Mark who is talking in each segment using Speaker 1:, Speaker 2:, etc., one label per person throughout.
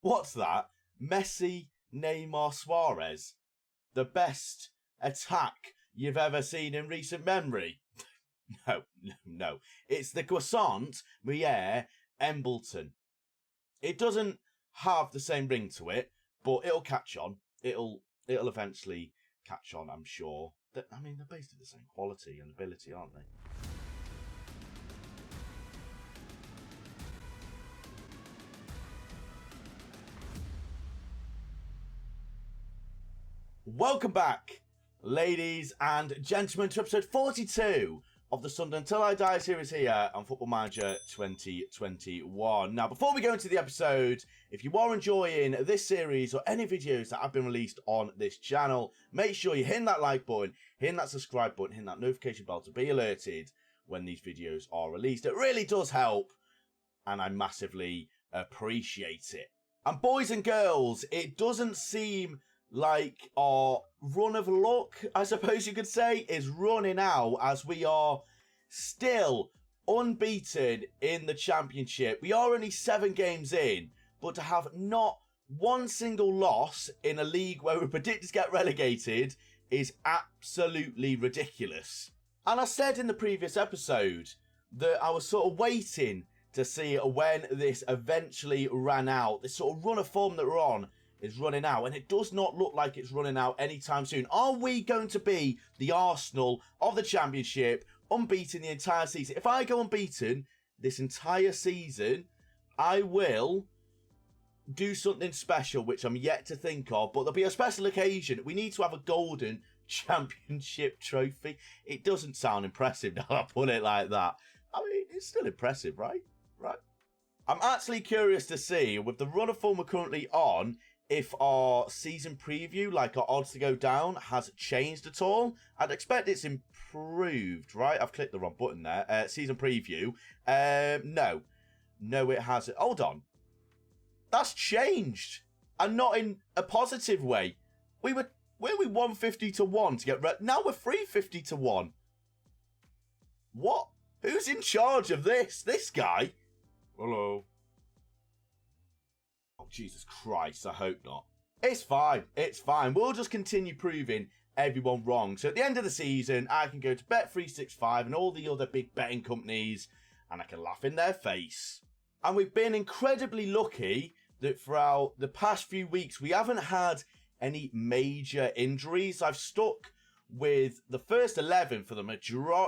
Speaker 1: What's that? Messi, Neymar, Suarez. The best attack you've ever seen in recent memory. No. It's the Croissant Meyer Embleton. It doesn't have the same ring to it, but it'll catch on. It'll eventually catch on, I'm sure. They're basically the same quality and ability, aren't they? Welcome back, ladies and gentlemen, to episode 42 of the Sunderland Till I Die series here on Football Manager 2021. Now, before we go into the episode, if you are enjoying this series or any videos that have been released on this channel, make sure you hit that like button, hit that subscribe button, hit that notification bell to be alerted when these videos are released. It really does help, and I massively appreciate it. And boys and girls, it doesn't seem like our run of luck, I suppose you could say, is running out, as we are still unbeaten in the Championship. We are only 7 games in, but to have not one single loss in a league where we're predicted to get relegated is absolutely ridiculous. And I said in the previous episode that I was sort of waiting to see when this eventually ran out. This sort of run of form that we're on is running out, and it does not look like it's running out anytime soon. Are we going to be the Arsenal of the Championship, unbeaten the entire season? If I go unbeaten this entire season, I will do something special, which I'm yet to think of, but there'll be a special occasion. We need to have a golden Championship trophy. It doesn't sound impressive now I put it like that. I mean, it's still impressive, right? I'm actually curious to see, with the run of form we're currently on, if our season preview, like our odds to go down, has changed at all. I'd expect it's improved, right? I've clicked the wrong button there. Season preview. No, it hasn't. Hold on. That's changed. And not in a positive way. Were we 150 to 1 to get now we're 350 to 1. What? Who's in charge of this? This guy? Hello. Oh, Jesus Christ, I hope not. It's fine. We'll just continue proving everyone wrong. So at the end of the season, I can go to Bet365 and all the other big betting companies, and I can laugh in their face. And we've been incredibly lucky that throughout the past few weeks, we haven't had any major injuries. I've stuck with the first 11 for the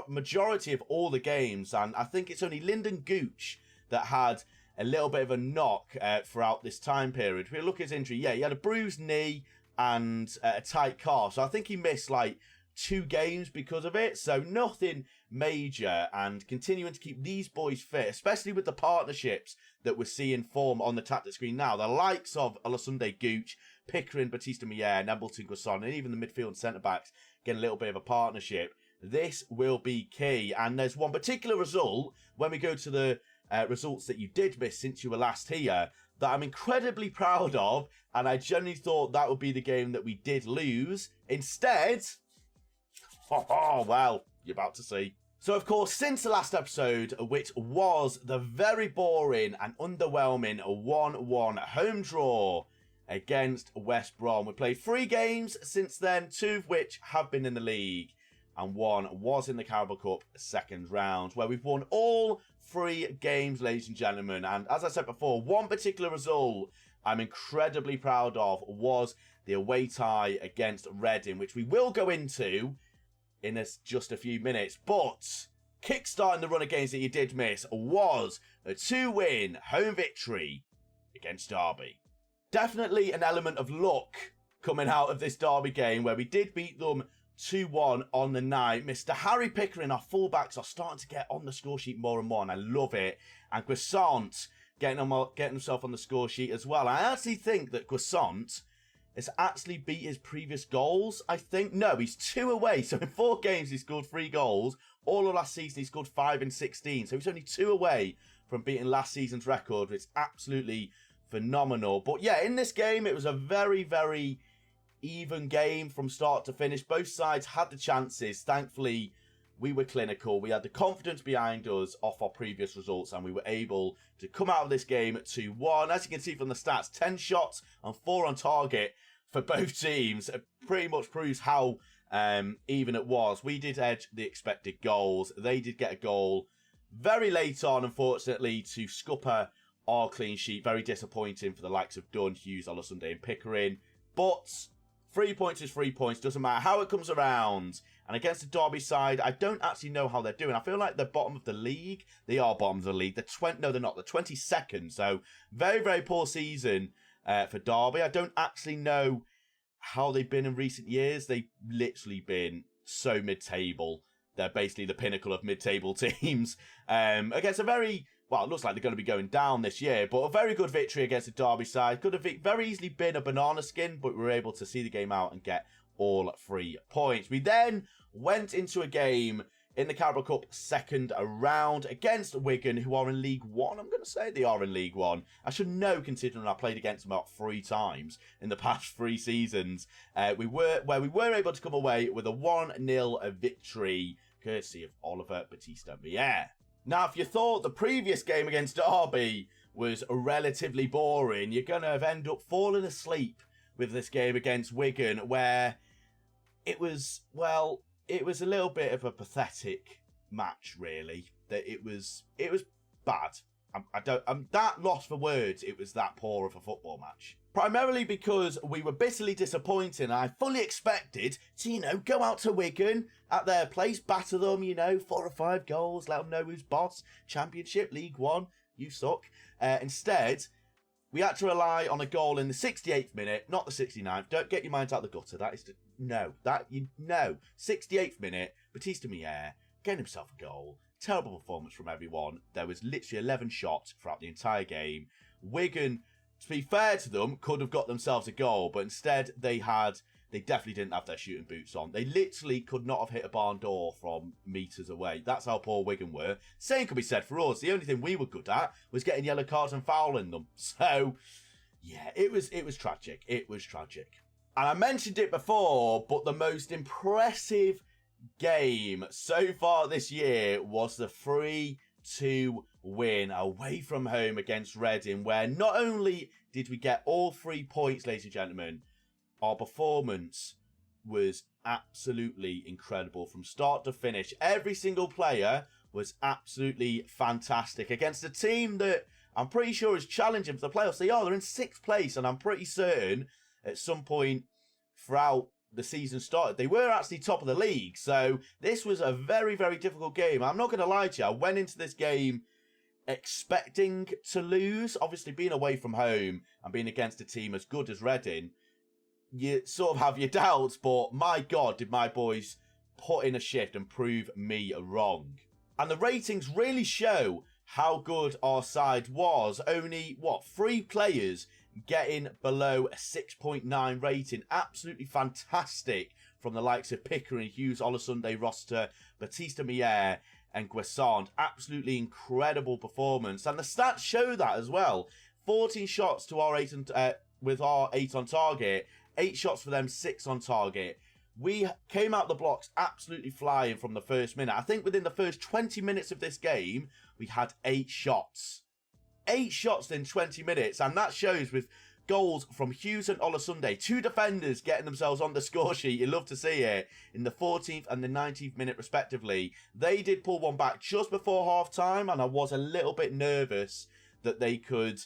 Speaker 1: majority of all the games, and I think it's only Lyndon Gooch that had a little bit of a knock throughout this time period. If we look at his injury, yeah, he had a bruised knee and a tight calf, so I think he missed like 2 games because of it, so nothing major, and continuing to keep these boys fit, especially with the partnerships that we're seeing form on the tactic screen now. The likes of Alasunde Gooch, Pickering, Batista Meyer, Embleton, Croissant, and even the midfield and centre-backs getting a little bit of a partnership. This will be key, and there's one particular result when we go to the results that you did miss since you were last here that I'm incredibly proud of, and I genuinely thought that would be the game that we did lose. Instead, oh well, you're about to see. So of course, since the last episode, which was the very boring and underwhelming 1-1 home draw against West Brom, we played 3 games since then, 2 of which have been in the league, and 1 was in the Carabao Cup second round, where we've won all 3 games, ladies and gentlemen. And as I said before, one particular result I'm incredibly proud of was the away tie against Reading, which we will go into in just a few minutes. But kickstarting the run of games that you did miss was a 2-win home victory against Derby. Definitely an element of luck coming out of this Derby game, where we did beat them 2-1 on the night. Mr. Harry Pickering, our fullbacks, are starting to get on the score sheet more and more, and I love it. And Croissant getting himself on the score sheet as well. I actually think that Croissant has actually beat his previous goals. I think, no, he's 2 away. So in 4 games, he scored 3 goals. All of last season, he scored 5 in 16. So he's only 2 away from beating last season's record, which is absolutely phenomenal. But yeah, in this game, it was a very, very even game from start to finish. Both sides had the chances. Thankfully, we were clinical. We had the confidence behind us off our previous results, and we were able to come out of this game at 2-1. As you can see from the stats, 10 shots and 4 on target for both teams. It pretty much proves how even it was. We did edge the expected goals. They did get a goal very late on, unfortunately, to scupper our clean sheet. Very disappointing for the likes of Dunn, Hughes, Olosunde and Pickering. But 3 points is 3 points. Doesn't matter how it comes around. And against the Derby side, I don't actually know how they're doing. I feel like they're bottom of the league. They are bottom of the league. No, they're not. They're 22nd. So very, very poor season for Derby. I don't actually know how they've been in recent years. They've literally been so mid-table. They're basically the pinnacle of mid-table teams. Against a very, well, it looks like they're going to be going down this year, but a very good victory against the Derby side. Could have very easily been a banana skin, but we were able to see the game out and get all 3 points. We then went into a game in the Carabao Cup second round against Wigan, who are in League One. I'm going to say they are in League One. I should know, considering I played against them about 3 times in the past 3 seasons. We were able to come away with a 1-0 victory, courtesy of Oliver Batista-Mier. Now, if you thought the previous game against Derby was relatively boring, you're going to end up falling asleep with this game against Wigan, where it was a little bit of a pathetic match, really. That it was bad. I'm that lost for words. It was that poor of a football match. Primarily because we were bitterly disappointed. I fully expected to, go out to Wigan at their place, batter them, 4 or 5 goals, let them know who's boss. Championship, League One, you suck. Instead, we had to rely on a goal in the 68th minute, not the 69th. Don't get your minds out the gutter. That is no. 68th minute, Batista-Mier getting himself a goal. Terrible performance from everyone. There was literally 11 shots throughout the entire game. Wigan, to be fair to them, could have got themselves a goal, but instead they definitely didn't have their shooting boots on. They literally could not have hit a barn door from metres away. That's how poor Wigan were. Same could be said for us. The only thing we were good at was getting yellow cards and fouling them. So, yeah, it was tragic. It was tragic. And I mentioned it before, but the most impressive game so far this year was the 3-2 win away from home against Reading, where not only did we get all 3 points, ladies and gentlemen, our performance was absolutely incredible from start to finish. Every single player was absolutely fantastic against a team that I'm pretty sure is challenging for the playoffs. They're in 6th place, and I'm pretty certain at some point throughout the season started, they were actually top of the league. So this was a very, very difficult game. I'm not going to lie to you. I went into this game expecting to lose. Obviously, being away from home and being against a team as good as Reading, you sort of have your doubts, but my God, did my boys put in a shift and prove me wrong. And the ratings really show how good our side was. Only, 3 players getting below a 6.9 rating. Absolutely fantastic from the likes of Pickering, Hughes, Olosunde, Roster, Batista-Mier and Guessant. Absolutely incredible performance. And the stats show that as well. 14 shots to our 8 with our 8 on target. 8 shots for them, 6 on target. We came out the blocks absolutely flying from the first minute. I think within the first 20 minutes of this game, we had 8 shots. 8 shots in 20 minutes. And that shows with goals from Hughes and Olosunde. 2 defenders getting themselves on the score sheet. You love to see it. In the 14th and the 19th minute, respectively. They did pull one back just before half-time. And I was a little bit nervous that they could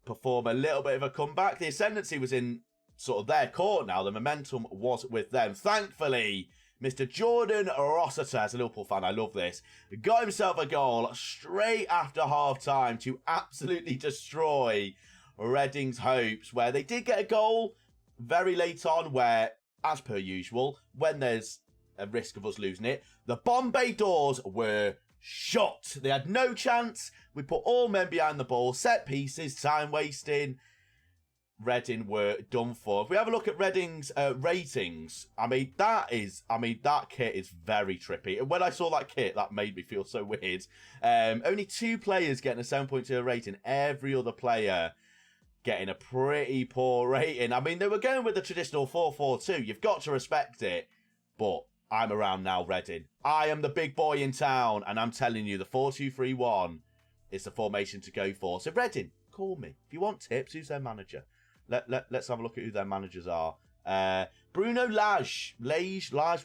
Speaker 1: perform a little bit of a comeback. The ascendancy was in sort of their court now. The momentum was with them. Thankfully, Mr. Jordan Rossiter, as a Liverpool fan, I love this, got himself a goal straight after half-time to absolutely destroy Reading's hopes, where they did get a goal very late on, where, as per usual, when there's a risk of us losing it, the Bombay doors were shut. They had no chance. We put all men behind the ball, set pieces, time wasting. Reading were done for. If we have a look at Reading's ratings, that kit is very trippy. And when I saw that kit, that made me feel so weird. Only 2 players getting a 7.2 rating. Every other player getting a pretty poor rating. They were going with the traditional 4-4-2. You've got to respect it. But I'm around now, Reading. I am the big boy in town, and I'm telling you, the 4-2-3-1 is the formation to go for. So, Reading, call me. If you want tips, who's their manager? Let's have a look at who their managers are. Bruno Lage,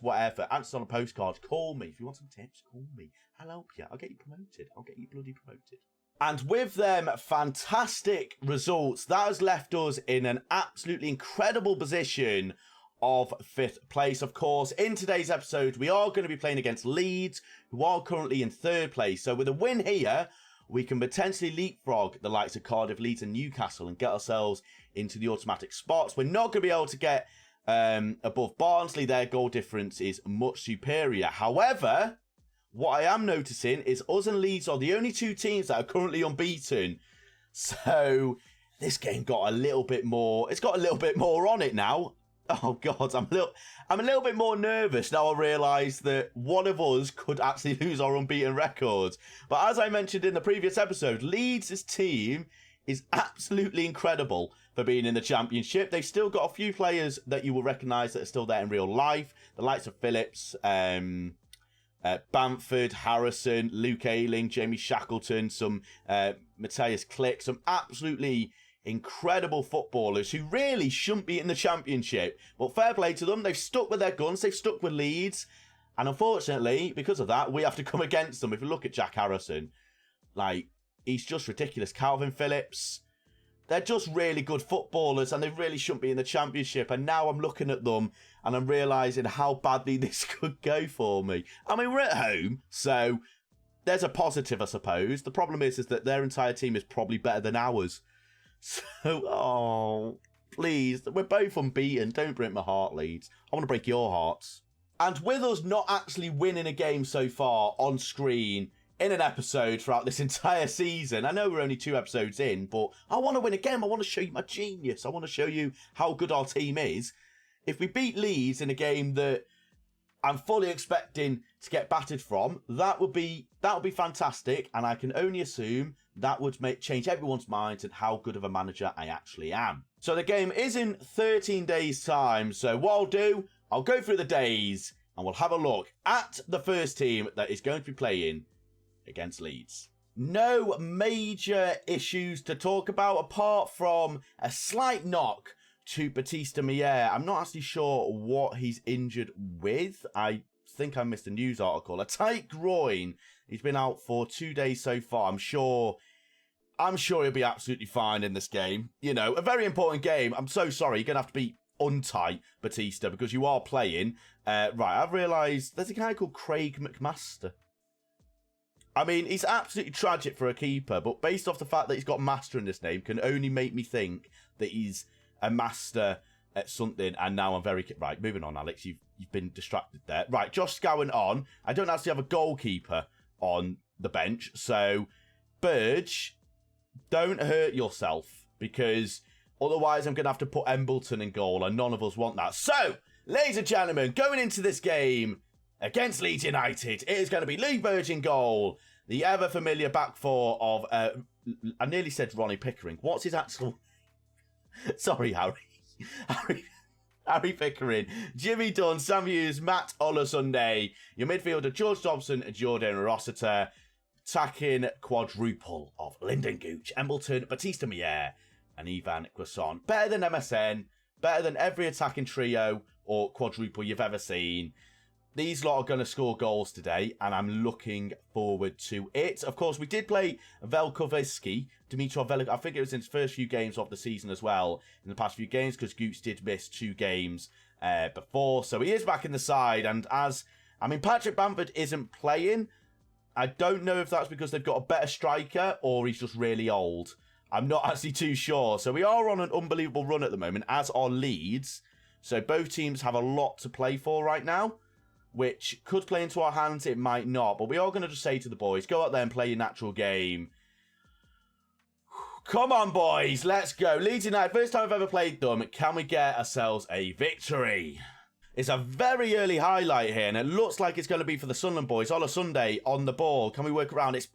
Speaker 1: whatever. Answer on a postcard. Call me. If you want some tips, call me. I'll help you. I'll get you promoted. I'll get you bloody promoted. And with them fantastic results, that has left us in an absolutely incredible position of 5th place. Of course, in today's episode, we are going to be playing against Leeds, who are currently in 3rd place. So with a win here, we can potentially leapfrog the likes of Cardiff, Leeds and Newcastle and get ourselves into the automatic spots. We're not going to be able to get above Barnsley. Their goal difference is much superior. However, what I am noticing is us and Leeds are the only 2 teams that are currently unbeaten. So this game got a little bit more. It's got a little bit more on it now. Oh God, I'm a little bit more nervous now. I realise that one of us could actually lose our unbeaten record. But as I mentioned in the previous episode, Leeds' team is absolutely incredible for being in the Championship. They've still got a few players that you will recognise that are still there in real life. The likes of Phillips, Bamford, Harrison, Luke Ayling, Jamie Shackleton, some Matthias Klick, some absolutely incredible footballers who really shouldn't be in the Championship. But fair play to them. They've stuck with their guns. They've stuck with Leeds. And unfortunately, because of that, we have to come against them. If you look at Jack Harrison, like, he's just ridiculous. Calvin Phillips, they're just really good footballers and they really shouldn't be in the Championship. And now I'm looking at them and I'm realising how badly this could go for me. I mean, we're at home, so there's a positive, I suppose. The problem is that their entire team is probably better than ours. So, please, we're both unbeaten. Don't break my heart, Leeds. I want to break your hearts. And with us not actually winning a game so far on screen in an episode throughout this entire season, I know we're only 2 episodes in, but I want to win a game. I want to show you my genius. I want to show you how good our team is. If we beat Leeds in a game that I'm fully expecting to get battered from, that would be fantastic, and I can only assume that would change everyone's minds and how good of a manager I actually am. So the game is in 13 days' time, so what I'll do, I'll go through the days and we'll have a look at the first team that is going to be playing against Leeds. No major issues to talk about apart from a slight knock to Batista Mier. I'm not actually sure what he's injured with. I think I missed a news article. A tight groin. He's been out for 2 days so far. I'm sure he'll be absolutely fine in this game. You know, a very important game. I'm so sorry. You're going to have to be untight, Batista, because you are playing. Right, I've realised there's a guy called Craig McMaster. I mean, he's absolutely tragic for a keeper, but based off the fact that he's got Master in his name can only make me think that he's a master at something, and now I'm very... Right, moving on, Alex. You've been distracted there. Right, Josh Scowen on. I don't actually have a goalkeeper on the bench, so Burge, don't hurt yourself, because otherwise I'm going to have to put Embleton in goal, and none of us want that. So, ladies and gentlemen, going into this game against Leeds United, it is going to be Lee Burge in goal, the ever-familiar back four of... I nearly said Ronnie Pickering. What's his actual... Sorry, Harry Pickering, Jimmy Dunn, Sam Hughes, Matt Olasunde, your midfielder George Dobson, Jordan Rossiter, attacking quadruple of Lyndon Gooch, Embleton, Batista Mier, and Ivan Quasson. Better than MSN, better than every attacking trio or quadruple you've ever seen. These lot are going to score goals today, and I'm looking forward to it. Of course, we did play Velkoveski, Dimitrov Velik. I think it was in his first few games of the season as well, in the past few games, because Gooch did miss 2 games before. So he is back in the side, and Patrick Bamford isn't playing. I don't know if that's because they've got a better striker, or he's just really old. I'm not actually too sure. So we are on an unbelievable run at the moment, as are Leeds. So both teams have a lot to play for right now, which could play into our hands, it might not. But we are going to just say to the boys, go out there and play your natural game. Come on, boys, let's go. Leeds United, first time I've ever played them. Can we get ourselves a victory? It's a very early highlight here, and it looks like it's going to be for the Sunderland boys. Ola Sunday on the ball. Can we work around? It's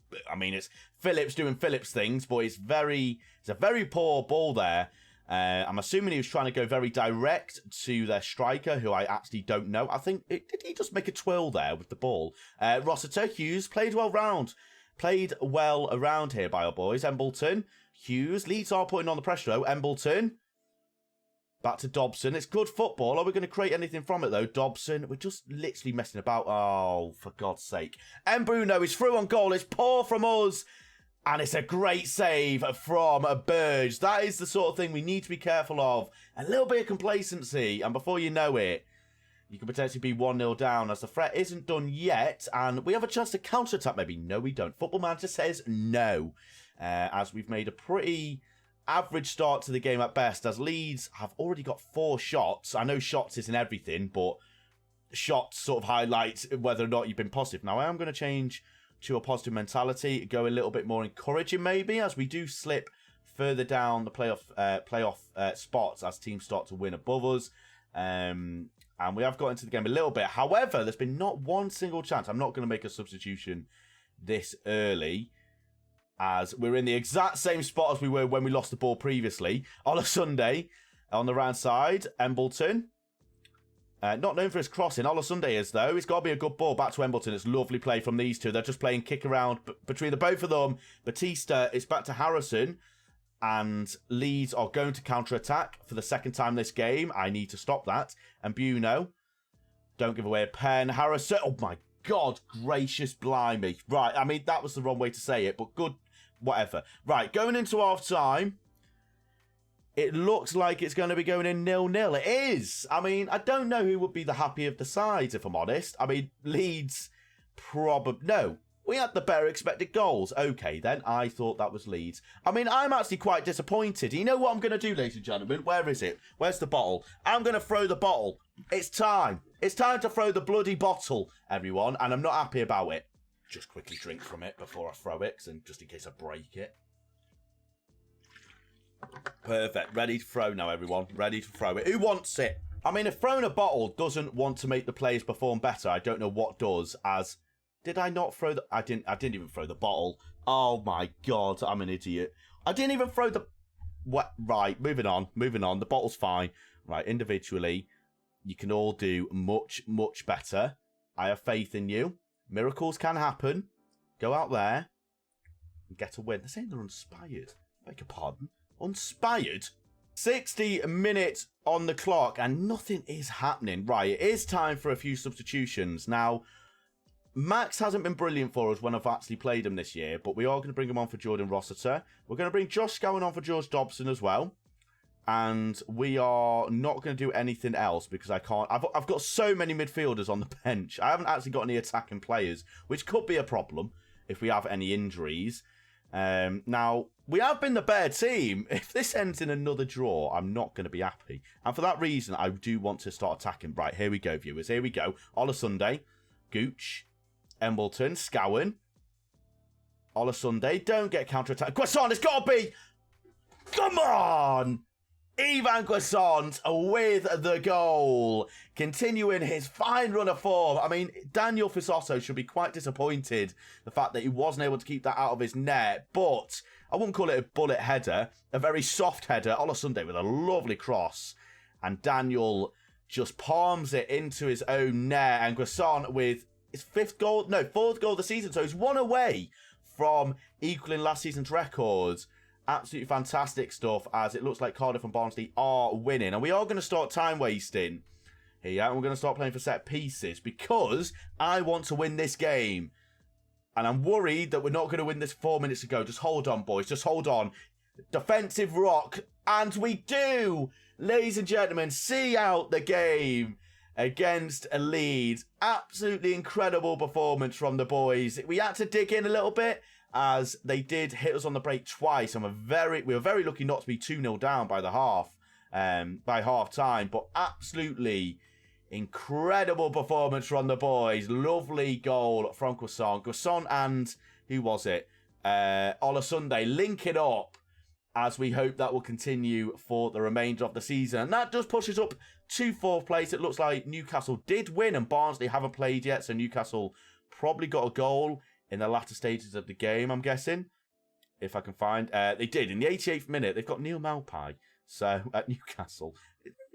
Speaker 1: Phillips doing Phillips things, but it's a very poor ball there. I'm assuming he was trying to go very direct to their striker, who I actually don't know. I think, did he just make a twirl there with the ball? Rossiter, Hughes, played well around here by our boys. Embleton, Hughes, Leeds are putting on the pressure though. Embleton, back to Dobson. It's good football. Are we going to create anything from it though? Dobson, we're just literally messing about. Oh, for God's sake. Mbruno is through on goal. It's poor from us. And it's a great save from Burge. That is the sort of thing we need to be careful of. A little bit of complacency. And before you know it, you could potentially be 1-0 down as the threat isn't done yet. And we have a chance to counter-attack. Maybe. No, we don't. Football Manager says no. As we've made a pretty average start to the game at best. As Leeds have already got 4 shots. I know shots isn't everything. But shots sort of highlights whether or not you've been positive. Now, I am going to change to a positive mentality, go a little bit more encouraging maybe, as we do slip further down the playoff spots as teams start to win above us. And we have got into the game a little bit. However, there's been not one single chance. I'm not going to make a substitution this early, as we're in the exact same spot as we were when we lost the ball previously. On a Sunday, on the round side, Embleton. Not known for his crossing. Sunday is, though. It's got to be a good ball. Back to Embleton. It's lovely play from these two. They're just playing kick around between the both of them. Batista, it's back to Harrison. And Leeds are going to counter-attack for the second time this game. I need to stop that. And Buno, don't give away a pen. Harrison, oh my God, gracious blimey. Right, I mean, that was the wrong way to say it, but good, whatever. Right, going into half-time. It looks like it's going to be going in 0-0. It is. I mean, I don't know who would be the happy of the sides, if I'm honest. I mean, Leeds probably... No, we had the better expected goals. Okay, then. I thought that was Leeds. I mean, I'm actually quite disappointed. You know what I'm going to do, ladies and gentlemen? Where is it? Where's the bottle? I'm going to throw the bottle. It's time. It's time to throw the bloody bottle, everyone. And I'm not happy about it. Just quickly drink from it before I throw it, just in case I break it. Perfect. Ready to throw now, everyone. Ready to throw it. Who wants it? I mean, if throwing a bottle doesn't want to make the players perform better, I don't know what does. As did I not throw the? I didn't even throw the bottle. Oh my God, I'm an idiot. I didn't even throw the. What? Right. Moving on. The bottle's fine. Right. Individually, you can all do much, much better. I have faith in you. Miracles can happen. Go out there and get a win. They're saying they're inspired. Beg your pardon. Inspired. 60 minutes on the clock and nothing is happening. Right, it is time for a few substitutions. Now, Max hasn't been brilliant for us when I've actually played him this year, but we are going to bring him on for Jordan Rossiter. We're going to bring Josh Scowen on for George Dobson as well. And we are not going to do anything else because I can't. I've got so many midfielders on the bench. I haven't actually got any attacking players, which could be a problem if we have any injuries. Now, we have been the better team. If this ends in another draw, I'm not going to be happy. And for that reason, I do want to start attacking. Right, here we go, viewers. Here we go. Sunday, Gooch, Embleton, Scowen. Sunday, don't get counter-attack. Guasson, it's got to be... Come on! Ivan Guasson with the goal. Continuing his fine run of form. I mean, Daniel Fisosso should be quite disappointed the fact that he wasn't able to keep that out of his net. But I wouldn't call it a bullet header. A very soft header. Sunday with a lovely cross. And Daniel just palms it into his own net. And Guasson with his fourth goal of the season. So he's one away from equaling last season's records. Absolutely fantastic stuff, as it looks like Cardiff and Barnsley are winning. And we are going to start time wasting here. And we're going to start playing for set pieces because I want to win this game. And I'm worried that we're not going to win this 4 minutes ago. Just hold on, boys. Just hold on. Defensive rock. And we do. Ladies and gentlemen, see out the game against Leeds. Absolutely incredible performance from the boys. We had to dig in a little bit, as they did hit us on the break twice, and we were very lucky not to be 2-0 down by half time. But absolutely incredible performance from the boys. Lovely goal from Guasson and who was it? Sunday linking up, as we hope that will continue for the remainder of the season. And that does push us up to 4th place. It looks like Newcastle did win and Barnsley haven't played yet, so Newcastle probably got a goal in the latter stages of the game, I'm guessing. If I can find... they did. In the 88th minute, they've got Neil Malpai. So, at Newcastle.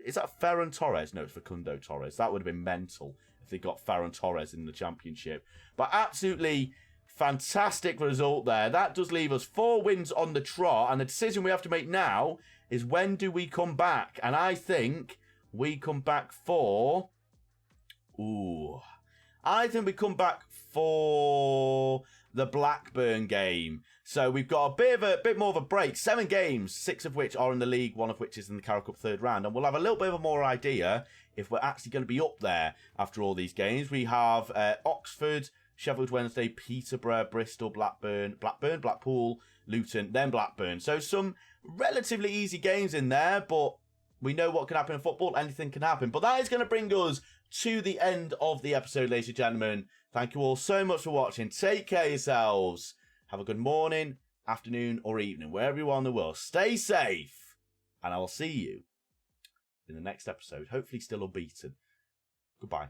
Speaker 1: Is that Ferran Torres? No, it's Facundo Torres. That would have been mental if they got Ferran Torres in the Championship. But absolutely fantastic result there. That does leave us 4 wins on the trot. And the decision we have to make now is when do we come back? And I think we come back for... I think we come back for the Blackburn game. So we've got a bit more of a break. 7 games, 6 of which are in the league, 1 of which is in the Carroll Cup third round. And we'll have a little bit of a more idea if we're actually going to be up there after all these games. We have Oxford, Sheffield Wednesday, Peterborough, Bristol, Blackburn, Blackpool, Luton, then Blackburn. So some relatively easy games in there, but we know what can happen in football. Anything can happen. But that is going to bring us to the end of the episode, ladies and gentlemen. Thank you all so much for watching. Take care of yourselves. Have a good morning, afternoon, or evening, wherever you are in the world. Stay safe. And I will see you in the next episode. Hopefully still unbeaten. Goodbye.